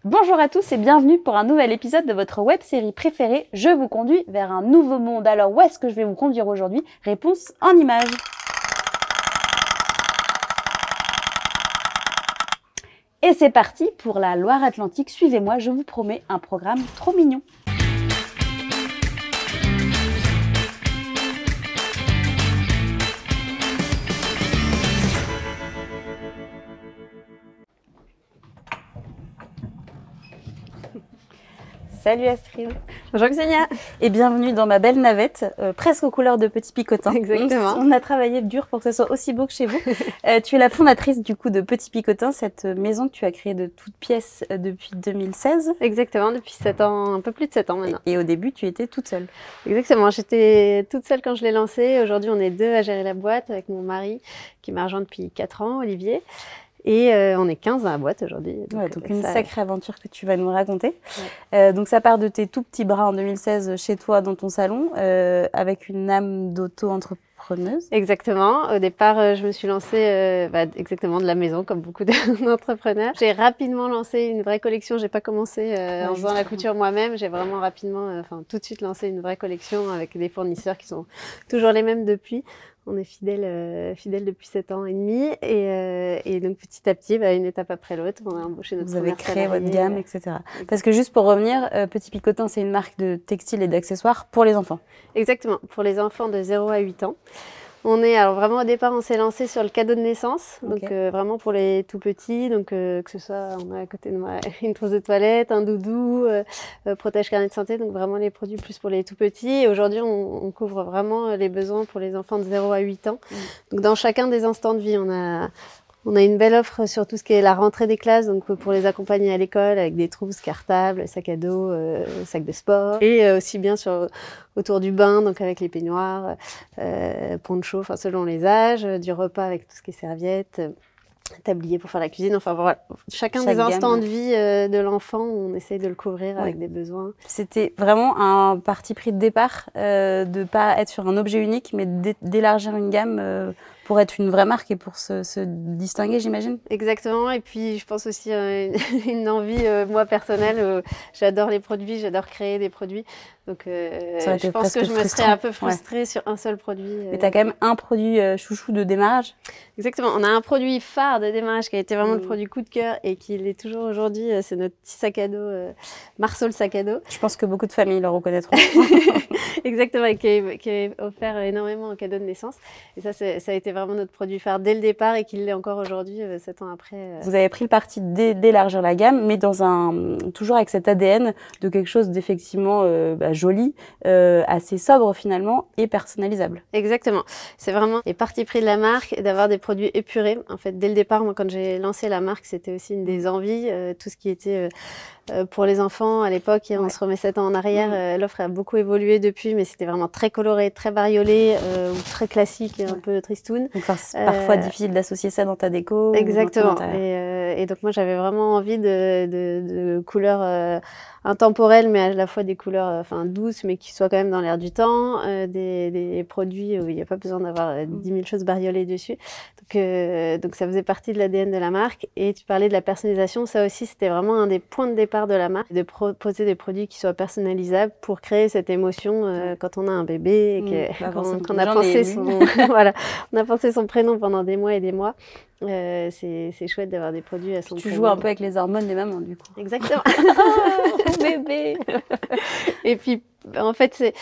Bonjour à tous et bienvenue pour un nouvel épisode de votre web-série préférée. Je vous conduis vers un nouveau monde. Alors où est-ce que je vais vous conduire aujourd'hui? Réponse en images. Et c'est parti pour la Loire-Atlantique. Suivez-moi, je vous promets un programme trop mignon. Salut Astrid. Bonjour Xenia. Et bienvenue dans ma belle navette, presque aux couleurs de Petit Picotin. Exactement. On a travaillé dur pour que ce soit aussi beau que chez vous. Tu es la fondatrice du coup de Petit Picotin, cette maison que tu as créée de toutes pièces depuis 2016. Exactement, depuis 7 ans, un peu plus de 7 ans maintenant. Et au début, tu étais toute seule. Exactement, j'étais toute seule quand je l'ai lancée. Aujourd'hui, on est deux à gérer la boîte avec mon mari qui m'a rejoint depuis 4 ans, Olivier. Et on est 15 dans la boîte aujourd'hui. Donc une sacrée aventure que tu vas nous raconter. Donc ça part de tes tout petits bras en 2016 chez toi dans ton salon, avec une âme d'auto-entrepreneuse. Exactement. Au départ, je me suis lancée exactement de la maison, comme beaucoup d'entrepreneurs. J'ai rapidement lancé une vraie collection. J'ai pas commencé en faisant la couture moi-même. J'ai vraiment rapidement, tout de suite lancé une vraie collection avec des fournisseurs qui sont toujours les mêmes depuis. On est fidèles depuis 7 ans et demi. Et donc, petit à petit, une étape après l'autre, on a embauché notre première salariée. Vous avez créé votre gamme, etc. Parce que juste pour revenir, Petit Picotin, c'est une marque de textiles et d'accessoires pour les enfants. Exactement, pour les enfants de 0 à 8 ans. Alors vraiment au départ, on s'est lancé sur le cadeau de naissance, donc vraiment pour les tout petits, donc que ce soit, on a à côté de moi une trousse de toilette, un doudou, protège carnet de santé, donc vraiment les produits plus pour les tout petits. Et aujourd'hui, on couvre vraiment les besoins pour les enfants de 0 à 8 ans. Donc dans chacun des instants de vie, on a une belle offre sur tout ce qui est la rentrée des classes, donc pour les accompagner à l'école avec des trousses, cartables, sacs à dos, sacs de sport. Et aussi bien autour du bain, donc avec les peignoirs, ponchos, selon les âges, du repas avec tout ce qui est serviettes, tablier pour faire la cuisine. Enfin voilà, chacun des instants de vie de l'enfant, on essaye de le couvrir avec des besoins. C'était vraiment un parti pris de départ, de pas être sur un objet unique, mais d'élargir une gamme pour être une vraie marque et pour se distinguer, j'imagine. Exactement. Et puis, je pense aussi une envie, moi, personnelle. J'adore les produits, j'adore créer des produits. Donc, je pense que je me serais un peu frustrée sur un seul produit. Mais tu as quand même un produit chouchou de démarrage. Exactement. On a un produit phare de démarrage qui a été vraiment le produit coup de cœur et qui l'est toujours aujourd'hui. C'est notre petit sac à dos, Marsol sac à dos. Je pense que beaucoup de familles le reconnaîtront. Exactement, et qui est offert énormément en cadeau de naissance. Et ça a été vraiment notre produit phare dès le départ et qu'il l'est encore aujourd'hui, 7 ans après. Vous avez pris le parti d'élargir la gamme, mais toujours avec cet ADN de quelque chose d'effectivement joli, assez sobre finalement et personnalisable. Exactement. C'est vraiment les partis pris de la marque d'avoir des produits épurés. En fait, dès le départ, moi, quand j'ai lancé la marque, c'était aussi une des envies, tout ce qui était pour les enfants à l'époque, on se remet 7 ans en arrière, l'offre a beaucoup évolué depuis, mais c'était vraiment très coloré, très bariolé, ou très classique et un peu tristoun. Donc parfois difficile d'associer ça dans ta déco. Exactement. Et donc moi j'avais vraiment envie de couleurs intemporelles, mais à la fois des couleurs douces, mais qui soient quand même dans l'air du temps, des produits où il n'y a pas besoin d'avoir 10 000 choses bariolées dessus. Donc ça faisait partie de l'ADN de la marque. Et tu parlais de la personnalisation, ça aussi c'était vraiment un des points de départ de la marque, de proposer des produits qui soient personnalisables pour créer cette émotion quand on a un bébé et qu'on a pensé on a pensé son prénom pendant des mois et des mois. C'est chouette d'avoir des produits à son prénom. Tu joues un peu avec les hormones des mamans du coup. Exactement. Oh, bébé. Et puis en fait, c'est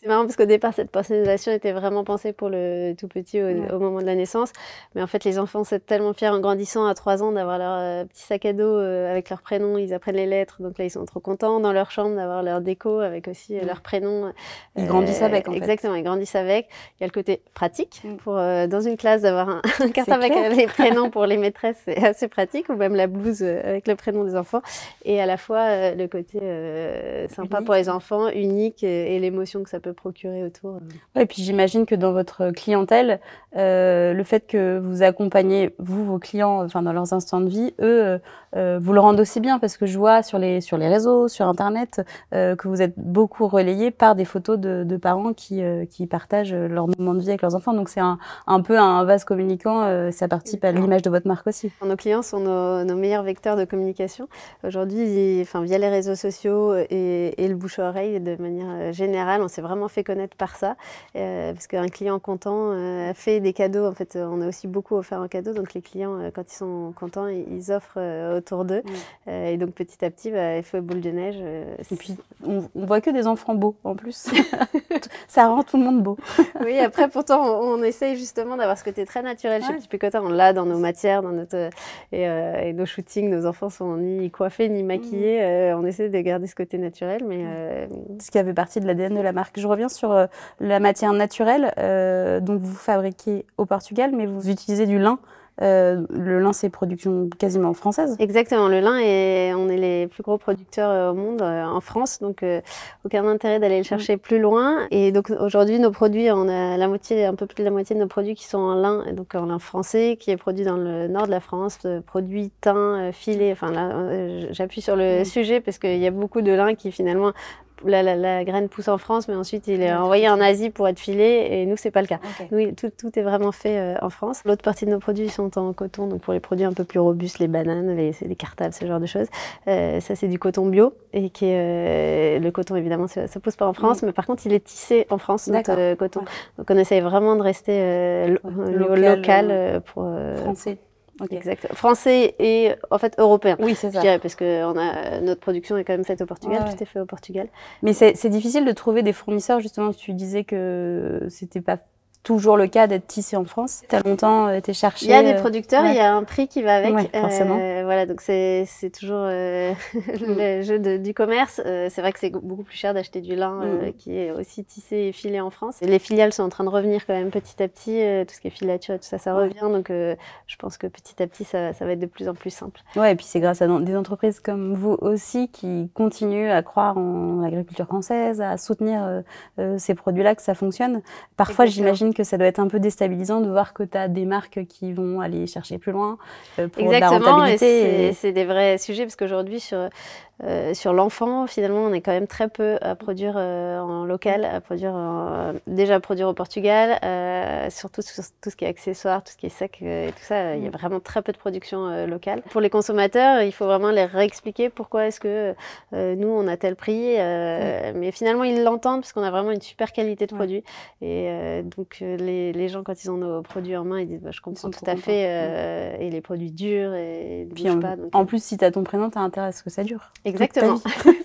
marrant parce qu'au départ, cette personnalisation était vraiment pensée pour le tout petit au moment de la naissance. Mais en fait, les enfants sont tellement fiers en grandissant à 3 ans d'avoir leur petit sac à dos avec leur prénom. Ils apprennent les lettres, donc là, ils sont trop contents. Dans leur chambre, d'avoir leur déco avec aussi leur prénom. Ils grandissent avec, en fait. Exactement, ils grandissent avec. Il y a le côté pratique pour, dans une classe, d'avoir un cartable avec les prénoms pour les maîtresses, c'est assez pratique. Ou même la blouse avec le prénom des enfants. Et à la fois, le côté sympa pour les enfants, unique. unique et l'émotion que ça peut procurer autour. Ouais, et puis j'imagine que dans votre clientèle, le fait que vous accompagnez, vous, vos clients, enfin, dans leurs instants de vie, eux, vous le rendent aussi bien parce que je vois sur les réseaux, sur Internet, que vous êtes beaucoup relayés par des photos de parents qui partagent leur moment de vie avec leurs enfants. Donc c'est un peu un vase communicant, ça participe à l'image de votre marque aussi. Nos clients sont nos meilleurs vecteurs de communication. Aujourd'hui, enfin, via les réseaux sociaux et le bouche-à-oreille, de manière générale, on s'est vraiment fait connaître par ça. Parce qu'un client content fait des cadeaux. En fait, on a aussi beaucoup offert en cadeau. Donc les clients, quand ils sont contents, ils offrent autour d'eux. Et donc petit à petit, effet boule de neige. Et puis, on voit que des enfants beaux, en plus. Ça rend tout le monde beau. Oui, après, pourtant, on essaye justement d'avoir ce côté très naturel chez Petit Picotin. On l'a dans nos matières, dans notre, et nos shootings. Nos enfants sont ni coiffés, ni maquillés. On essaie de garder ce côté naturel. Mais, ce qui avait partie de l'ADN de la marque. Je reviens sur la matière naturelle. Donc, vous fabriquez au Portugal, mais vous utilisez du lin. Le lin, c'est production quasiment française. Exactement, le lin, on est les plus gros producteurs au monde, en France, donc aucun intérêt d'aller le chercher plus loin. Et donc aujourd'hui, nos produits, on a un peu plus de la moitié de nos produits qui sont en lin, donc en lin français, qui est produit dans le nord de la France, produit teint, filet. Enfin là, j'appuie sur le sujet parce qu'il y a beaucoup de lin qui finalement la graine pousse en France, mais ensuite il est envoyé en Asie pour être filé, et nous c'est pas le cas. Nous, tout est vraiment fait en France. L'autre partie de nos produits sont en coton, donc pour les produits un peu plus robustes, les bananes, les cartables, ce genre de choses. Ça c'est du coton bio, et le coton évidemment ça pousse pas en France, mais par contre il est tissé en France, notre coton. Donc on essaye vraiment de rester local pour français. Okay. Exact. Français et en fait européen. Oui, c'est ça. Je dirais, parce que notre production est quand même faite au Portugal, tout est fait au Portugal. Mais c'est difficile de trouver des fournisseurs, justement, tu disais que c'était pas toujours le cas d'être tissé en France. Tu as longtemps été cherché. Il y a des producteurs, il y a un prix qui va avec. Forcément. Voilà, donc c'est toujours le jeu du commerce. C'est vrai que c'est beaucoup plus cher d'acheter du lin qui est aussi tissé et filé en France. Et les filiales sont en train de revenir quand même petit à petit. Tout ce qui est filature et tout ça, ça revient. Donc je pense que petit à petit, ça va être de plus en plus simple. Ouais, et puis c'est grâce à des entreprises comme vous aussi qui continuent à croire en l'agriculture française, à soutenir ces produits-là, que ça fonctionne. Parfois, j'imagine que ça doit être un peu déstabilisant de voir que tu as des marques qui vont aller chercher plus loin pour la rentabilité. Et c'est des vrais sujets, parce qu'aujourd'hui, sur l'enfant, finalement, on est quand même très peu à produire en local, déjà à produire au Portugal, surtout sur tout ce qui est accessoires, tout ce qui est sac et tout ça, il y a vraiment très peu de production locale. Pour les consommateurs, il faut vraiment les réexpliquer pourquoi est-ce que nous, on a tel prix, mais finalement, ils l'entendent parce qu'on a vraiment une super qualité de produit. Et donc, les gens, quand ils ont nos produits en main, ils disent je comprends tout à fait, et les produits durent et ne bougent pas. Donc, en plus, si tu as ton prénom, tu as intérêt à ce que ça dure. Exactement,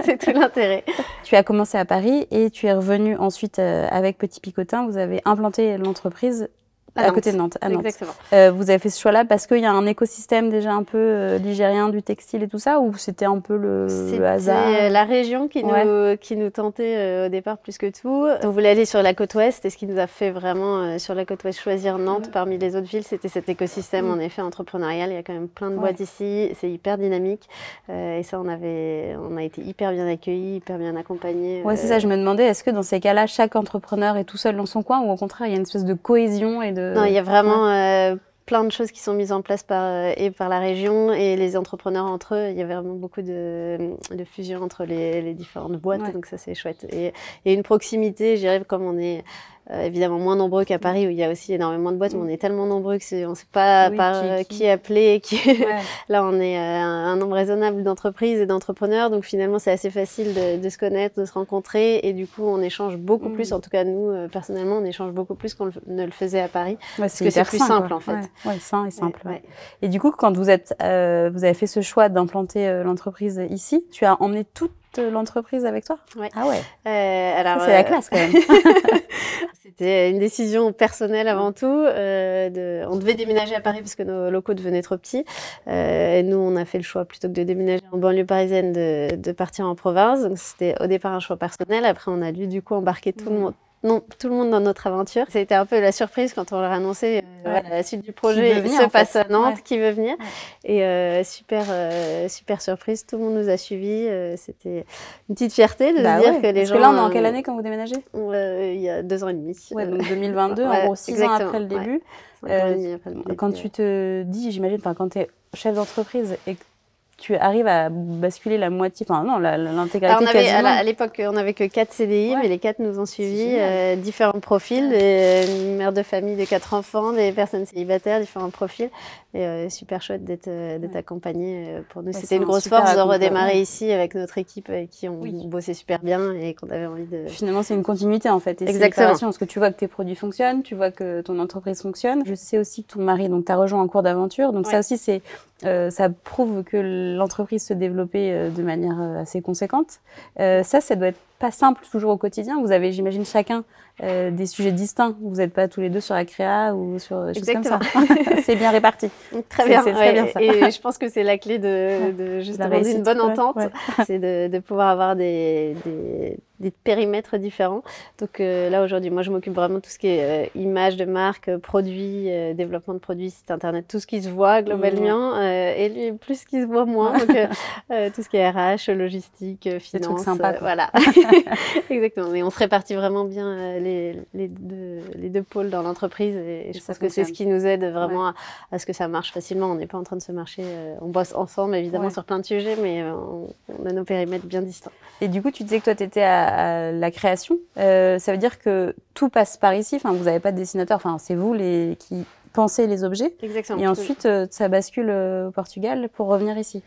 c'est tout l'intérêt. Tu as commencé à Paris et tu es revenu ensuite avec Petit Picotin. Vous avez implanté l'entreprise à côté de Nantes. À Nantes. Exactement. Vous avez fait ce choix-là parce qu'il y a un écosystème déjà un peu ligérien du textile et tout ça, ou c'était un peu le hasard? C'était la région qui nous tentait au départ plus que tout. On voulait aller sur la côte ouest, et ce qui nous a fait vraiment sur la côte ouest choisir Nantes parmi les autres villes, c'était cet écosystème en effet entrepreneurial. Il y a quand même plein de boîtes ici, c'est hyper dynamique, et ça on a été hyper bien accueillis, hyper bien accompagnés. Ouais, c'est ça, je me demandais, est-ce que dans ces cas-là, chaque entrepreneur est tout seul dans son coin, ou au contraire il y a une espèce de cohésion et de... Non, il y a vraiment plein de choses qui sont mises en place par la région et les entrepreneurs entre eux. Il y a vraiment beaucoup de fusion entre les différentes boîtes, donc ça c'est chouette. Et une proximité, je dirais, comme on est évidemment moins nombreux qu'à Paris où il y a aussi énormément de boîtes, mais on est tellement nombreux que on ne sait pas qui appeler. Là, on est un nombre raisonnable d'entreprises et d'entrepreneurs, donc finalement c'est assez facile de se connaître, de se rencontrer, et du coup on échange beaucoup plus. En tout cas nous personnellement, on échange beaucoup plus qu'on ne le faisait à Paris, parce que c'est plus simple en fait. Sain et simple. Et du coup, quand vous avez fait ce choix d'implanter l'entreprise ici, tu as emmené toute l'entreprise avec toi? Ah ouais. Alors, c'est la classe quand même. C'était une décision personnelle avant tout. On devait déménager à Paris parce que nos locaux devenaient trop petits. Et nous, on a fait le choix, plutôt que de déménager en banlieue parisienne, de partir en province. Donc c'était au départ un choix personnel. Après, on a dû du coup embarquer tout le monde, Non, tout le monde dans notre aventure. C'était un peu la surprise quand on leur a annoncé voilà, la suite du projet venir, se passe à Nantes, ouais. qui veut venir. Et super surprise, tout le monde nous a suivis. C'était une petite fierté de se dire que les gens... Parce que là, on est en quelle année quand vous déménagez? Il y a 2 ans et demi. Ouais, donc 2022, en gros 6 ans après le début. 5 ans et demi après le début. Quand tu te dis, j'imagine, quand tu es chef d'entreprise et que tu arrives à basculer la moitié, enfin non, l'intégralité quasiment. À l'époque, on n'avait que 4 CDI, mais les 4 nous ont suivis, différents profils, une mère de famille de 4 enfants, des personnes célibataires, différents profils. Et super chouette d'être accompagné. Pour nous, c'était une grosse force de redémarrer ici avec notre équipe avec qui on bossait super bien et qu'on avait envie de... Finalement, c'est une continuité en fait. Et exactement. Parce que tu vois que tes produits fonctionnent, tu vois que ton entreprise fonctionne. Je sais aussi que ton mari, donc t'as rejoint en cours d'aventure. Donc ça aussi, c'est ça prouve que l'entreprise se développait de manière assez conséquente. Ça doit être pas simple toujours au quotidien. Vous avez, j'imagine, chacun des sujets distincts. Vous n'êtes pas tous les deux sur la créa ou sur des choses comme ça. C'est bien réparti. Très bien. C'est très bien ça. Et je pense que c'est la clé de justement d'une bonne entente. C'est de pouvoir avoir des périmètres différents. Donc là, aujourd'hui, moi, je m'occupe vraiment de tout ce qui est image de marque, produits, développement de produits, site internet, tout ce qui se voit globalement, et lui, plus qui se voit moins. Donc tout ce qui est RH, logistique, finance. Des trucs sympas. Voilà. Exactement. Mais on se répartit vraiment bien les deux pôles dans l'entreprise. Et je pense que c'est ce qui nous aide vraiment à ce que ça marche facilement. On n'est pas en train de se marcher. On bosse ensemble, évidemment, sur plein de sujets, mais on a nos périmètres bien distincts. Et du coup, tu disais que toi, tu étais à la création. Ça veut dire que tout passe par ici. Enfin, vous n'avez pas de dessinateur. Enfin, c'est vous qui pensez les objets. Exactement. Et ensuite, ça bascule au Portugal pour revenir ici.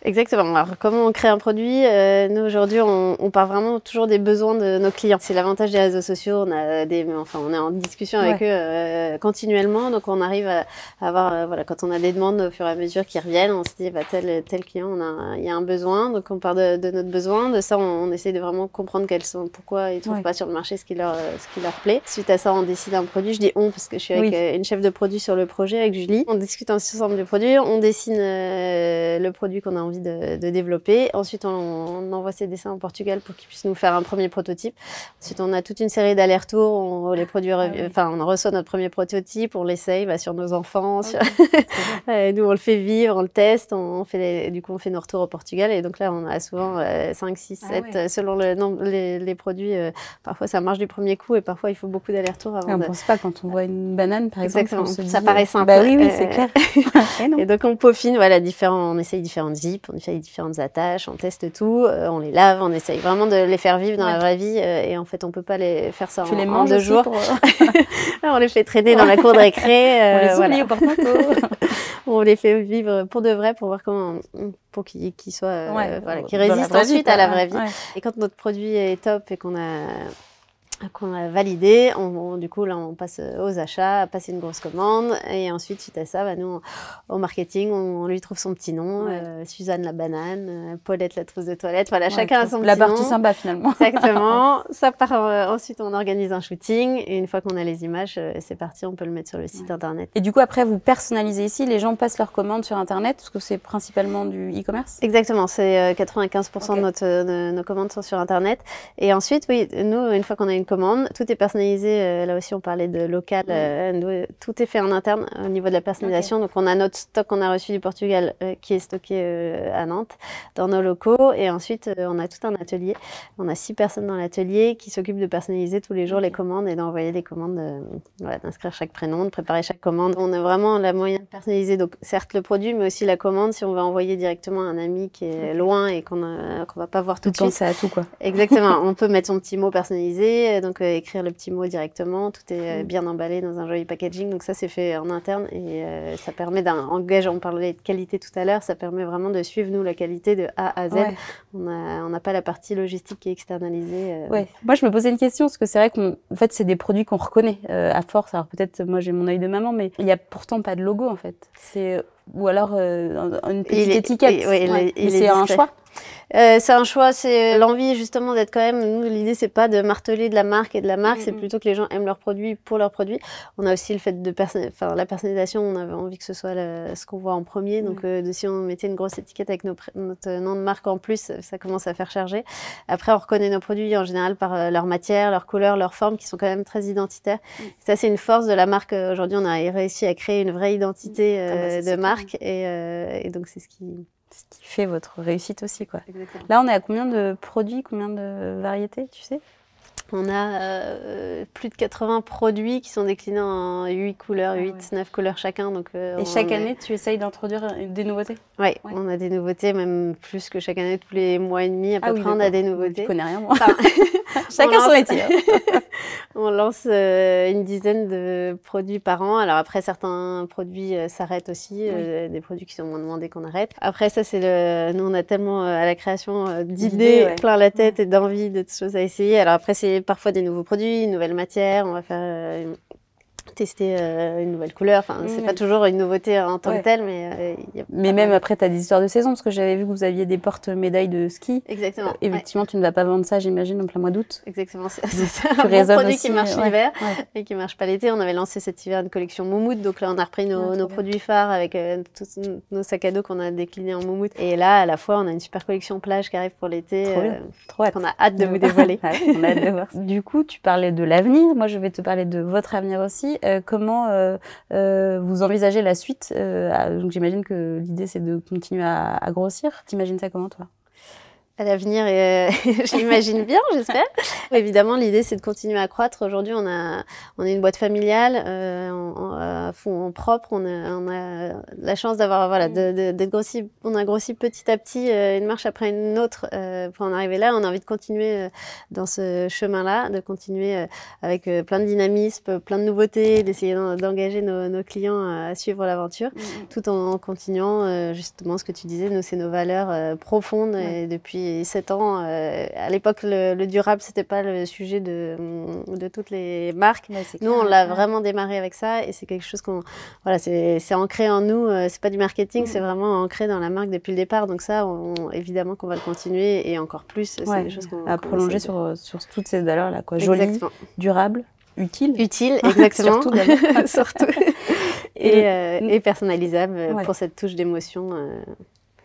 Exactement. Alors, comment on crée un produit? Nous, aujourd'hui, on part vraiment toujours des besoins de nos clients. C'est l'avantage des réseaux sociaux. On est en discussion avec eux continuellement. Donc, on arrive à avoir, quand on a des demandes au fur et à mesure qui reviennent, on se dit, tel client, il y a un besoin. Donc, on part de notre besoin. De ça, on essaie de vraiment comprendre pourquoi ils trouvent pas sur le marché ce qui leur plaît. Suite à ça, on décide un produit. Je dis on parce que je suis avec une chef de produit sur le projet, avec Julie. On discute ensemble du produit. On dessine le produit qu'on a envie de développer. Ensuite, on envoie ces dessins au Portugal pour qu'ils puissent nous faire un premier prototype. Ensuite, on a toute une série d'allers-retours. On reçoit notre premier prototype, on l'essaye sur nos enfants. Nous, on le fait vivre, on le teste. Du coup, on fait nos retours au Portugal. Et donc là, on a souvent 5, 6, 7, selon le nombre, les produits. Parfois, ça marche du premier coup et parfois, il faut beaucoup d'allers-retours avant. On ne pense pas quand on voit une banane, par exemple. Exactement. On se dit, ça paraît simple. Bah oui, c'est clair. Et donc, on peaufine, on essaye différentes zips, on essaye différentes attaches, on teste tout, on les lave, on essaye vraiment de les faire vivre dans la vraie vie. Et en fait, on peut pas les faire ça en 2 jours. On les fait traîner dans la cour de récré. On les oublie au porte-manteau. On les fait vivre pour de vrai, pour voir pour qu'ils soient, qu'ils résistent ensuite à la vraie vie. Et quand notre produit est top et qu'on a validé, du coup là on passe aux achats, passer une grosse commande et ensuite suite à ça, nous au marketing on lui trouve son petit nom, Suzanne la banane, Paulette la trousse de toilette, chacun a son petit nom. La partie sympa finalement. Exactement. Ça part. Ensuite on organise un shooting et une fois qu'on a les images, c'est parti, on peut le mettre sur le site internet. Et du coup après vous personnalisez ici, les gens passent leurs commandes sur internet parce que c'est principalement du e-commerce. Exactement, c'est 95% de nos commandes sont sur internet et ensuite nous une fois qu'on a une commande, tout est personnalisé. Là aussi, on parlait de local. Tout est fait en interne au niveau de la personnalisation. Donc, on a notre stock qu'on a reçu du Portugal qui est stocké à Nantes, dans nos locaux. Et ensuite, on a tout un atelier. On a 6 personnes dans l'atelier qui s'occupent de personnaliser tous les jours les commandes et d'envoyer les commandes, d'inscrire chaque prénom, de préparer chaque commande. On a vraiment la moyen de personnaliser, donc certes le produit, mais aussi la commande si on veut envoyer directement à un ami qui est loin et qu'on va pas voir tout de suite. Penser à tout, quoi. Exactement. On peut mettre son petit mot personnalisé, donc écrire le petit mot directement. Tout est bien emballé dans un joli packaging. Donc ça, c'est fait en interne et ça permet on parlait de qualité tout à l'heure, ça permet vraiment de suivre, nous, la qualité de A à Z. On n'a pas la partie logistique qui est externalisée. Moi, je me posais une question, parce que c'est vrai qu'en fait, c'est des produits qu'on reconnaît à force. Alors peut-être, moi, j'ai mon œil de maman, mais il n'y a pourtant pas de logo, en fait. ou alors une petite étiquette. Mais c'est un choix. C'est un choix, c'est l'envie justement d'être quand même, nous l'idée c'est pas de marteler de la marque et de la marque, c'est plutôt que les gens aiment leurs produits pour leurs produits. On a aussi le fait de la personnalisation, on avait envie que ce soit ce qu'on voit en premier, donc si on mettait une grosse étiquette avec notre nom de marque en plus, ça commence à faire charger. Après on reconnaît nos produits en général par leur matière, leur couleur, leur forme qui sont quand même très identitaires. Ça c'est une force de la marque, aujourd'hui on a réussi à créer une vraie identité de marque et donc c'est ce qui fait votre réussite aussi, quoi. Exactement. Là, on est à combien de produits, combien de variétés, tu sais? On a plus de 80 produits qui sont déclinés en 8 couleurs, 9 couleurs chacun. Donc, et chaque année, tu essayes d'introduire des nouveautés? Oui, on a des nouveautés, même plus que chaque année, tous les mois et demi à peu près, on a des nouveautés. Je connais rien, moi. Enfin, chacun son métier. On lance une dizaine de produits par an. Alors après, certains produits s'arrêtent aussi, des produits qui sont moins demandés qu'on arrête. Après, ça, c'est nous, on a tellement à la création d'idées plein la tête et d'envie de choses à essayer. Alors après, c'est parfois des nouveaux produits, une nouvelle matière. On va faire tester une nouvelle couleur. Enfin, c'est pas toujours une nouveauté en tant que telle, mais mais même après, tu as des histoires de saison, parce que j'avais vu que vous aviez des porte-médailles de ski. Exactement. Effectivement, tu ne vas pas vendre ça, j'imagine, en plein mois d'août. Exactement. C'est un bon produit qui marche l'hiver et qui marche pas l'été. On avait lancé cet hiver une collection moumoute, donc là, on a repris nos produits phares avec tous nos sacs à dos qu'on a déclinés en moumoute. Et là, à la fois, on a une super collection plage qui arrive pour l'été. Trop hâte. Qu'on a hâte de vous dévoiler. On a hâte de voir. Du coup, tu parlais de l'avenir. Moi, je vais te parler de votre avenir aussi. Comment vous envisagez la suite? Donc j'imagine que l'idée c'est de continuer à grossir. T'imagines ça comment, toi? À l'avenir, je l'imagine bien, j'espère. Évidemment, l'idée, c'est de continuer à croître. Aujourd'hui, on est une boîte familiale, à fond propre. On a la chance d'avoir, d'être grossi. On a grossi petit à petit, une marche après une autre, pour en arriver là. On a envie de continuer dans ce chemin-là, de continuer avec plein de dynamisme, plein de nouveautés, d'essayer d'engager nos clients à suivre l'aventure, tout en continuant, justement, ce que tu disais, c'est nos valeurs profondes et depuis 7 ans. À l'époque, le durable, c'était pas le sujet de toutes les marques. Nous, on l'a vraiment démarré avec ça et c'est quelque chose c'est ancré en nous. C'est pas du marketing, c'est vraiment ancré dans la marque depuis le départ. Donc ça, évidemment qu'on va le continuer et encore plus. C'est des choses qu'on prolonger sur toutes ces valeurs-là, quoi. Joli, durable, utile. Utile, exactement. Surtout. Et personnalisable pour cette touche d'émotion.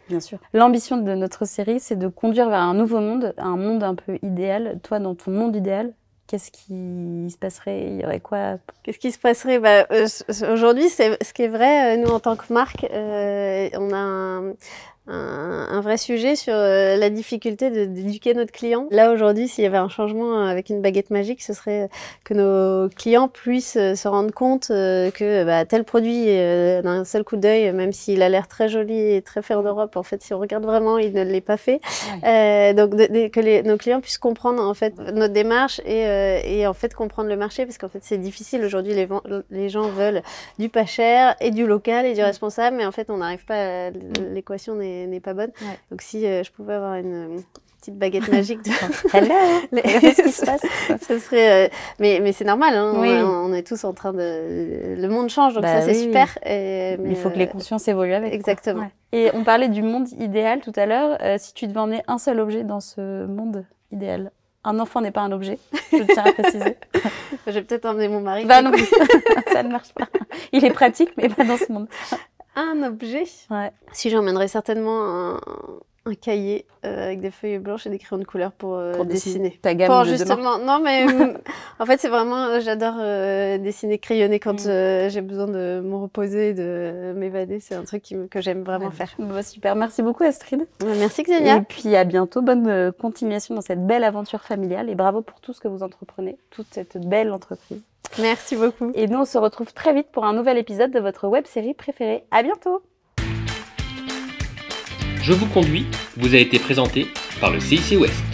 Bien sûr. L'ambition de notre série, c'est de conduire vers un nouveau monde, un monde un peu idéal. Toi, dans ton monde idéal, qu'est-ce qui se passerait? Il y aurait quoi? Qu'est-ce qui se passerait? Aujourd'hui, ce qui est vrai, nous, en tant que marque, on a un vrai sujet sur la difficulté d'éduquer notre client. Là, aujourd'hui, s'il y avait un changement avec une baguette magique, ce serait que nos clients puissent se rendre compte que tel produit, d'un seul coup d'œil, même s'il a l'air très joli et très fait en Europe, en fait, si on regarde vraiment, il ne l'est pas fait. Donc, que nos clients puissent comprendre, en fait, notre démarche et en fait, comprendre le marché, parce qu'en fait, c'est difficile. Aujourd'hui, les gens veulent du pas cher et du local et du responsable, mais en fait, on n'arrive pas l'équation n'est pas bonne. Donc si je pouvais avoir une petite baguette magique de... Qu'est-ce qui se passe? Ce serait... mais c'est normal, hein, on est tous en train de... Le monde change, donc ça c'est super. Mais il faut que les consciences évoluent avec. Exactement. Et on parlait du monde idéal tout à l'heure. Si tu devais emmener un seul objet dans ce monde idéal, un enfant n'est pas un objet, je tiens à préciser. Je vais peut-être emmener mon mari. Non, ça ne marche pas. Il est pratique, mais pas dans ce monde. Un objet. Si j'emmènerais certainement un cahier avec des feuilles blanches et des crayons de couleur pour dessiner. Ta gamme de justement. Non, mais en fait, c'est vraiment, j'adore dessiner, crayonner quand j'ai besoin de me reposer, de m'évader. C'est un truc que j'aime vraiment faire. Super, merci beaucoup Astrid. Merci Xenia. Et puis à bientôt, bonne continuation dans cette belle aventure familiale et bravo pour tout ce que vous entreprenez, toute cette belle entreprise. Merci beaucoup. Et nous, on se retrouve très vite pour un nouvel épisode de votre web-série préférée. À bientôt. Je vous conduis vous a été présenté par le CIC Ouest.